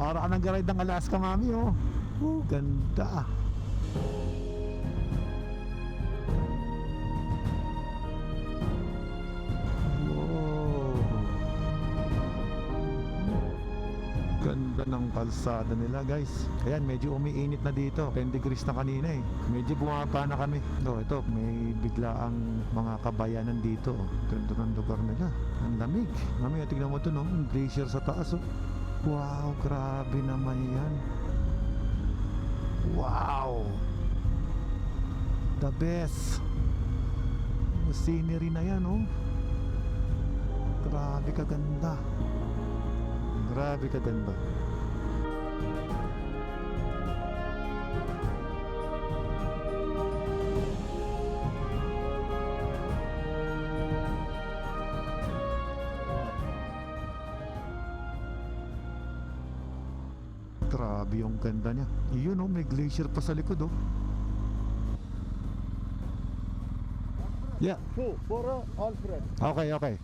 Para ka nag-ride ng Alaska, mami, oh. Ganda. Ganda ng kalsada nila, guys. Ayan, medyo umiinit na dito. 10 degrees na kanina eh. Medyo bumaba na kami. Ito, may biglaang mga kabayanan dito. Ganda ng lugar nila. Ang lamig. Mamaya, tignan mo ito, no? Ang glacier sa taas, oh. Wow, grabe naman yan. Wow! The best. Yung scenery na yan, oh. Grabe kaganda. Grabe kaganda. Grabe yung ganda niya. Iyon, oh, may glacier pa sa likod, oh. Yeah. For Alfred. Okay, okay.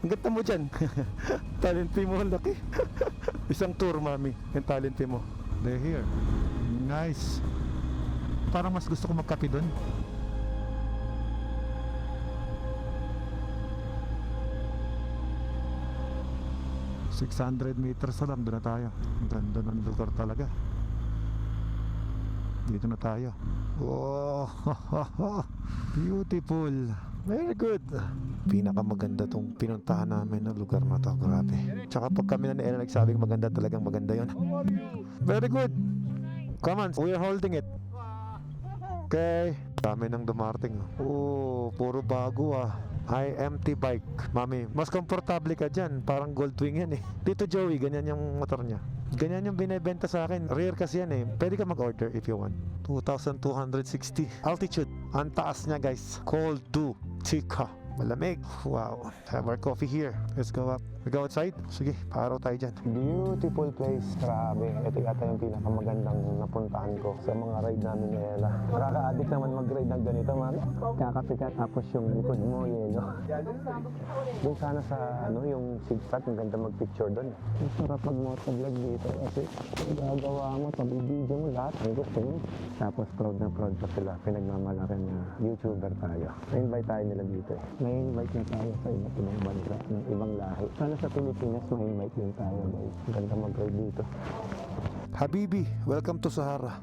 Ang ganda mo dyan. Talente mo, laki. Isang tour, mami. Yung talente mo. They're here. Nice. Parang mas gusto ko magkape doon. $600 meters na lang, doon na tayo. Ang ganda ng lugar talaga. Dito na tayo. Oh, beautiful. Very good. Pinakamaganda tong pinuntahan namin na lugar na to. Grabe. Tsaka pag kami na ni Ella nagsabing maganda, talagang maganda yon. Very good. Come on, we are holding it. Okay. Dami nang dumarting. Oh, puro bago ah. IMT bike. Mami, mas komportable ka dyan. Parang Goldwing yan eh. Dito Joey, ganyan yung motor niya. Ganyan yung binibenta sa akin. Rear kasi yan eh. Pwede ka mag-order if you want. 2,260 altitude. Ang taas niya, guys. Cold 2 Chica. Malamig. Wow. Have our coffee here. Let's go up. We go outside? Sige, paro tayo dyan. Beautiful place. Grabe. Ito yata yung pinakamagandang napuntahan ko sa mga ride namin ni Ella. Nakaka-addict naman mag-ride ng ganito, man. Kakape ka tapos yung likod mo, yelo. Doon sana sa, yung zigzag, ang ganda mag-picture doon. Ang sarap mag-motovlog dito kasi gagawa mo, pabibidyo mo lahat ang gusto mo. Tapos proud na proud pa sila. Pinagmamalaki na YouTuber tayo. Na-invite tayo nila dito. Na-invite na tayo sa iba't ibang bansa ng ibang lahi. Sana sa Pilipinas, ma-invite din tayo, guys. Ganda mag-ride dito. Habibi, welcome to Sahara.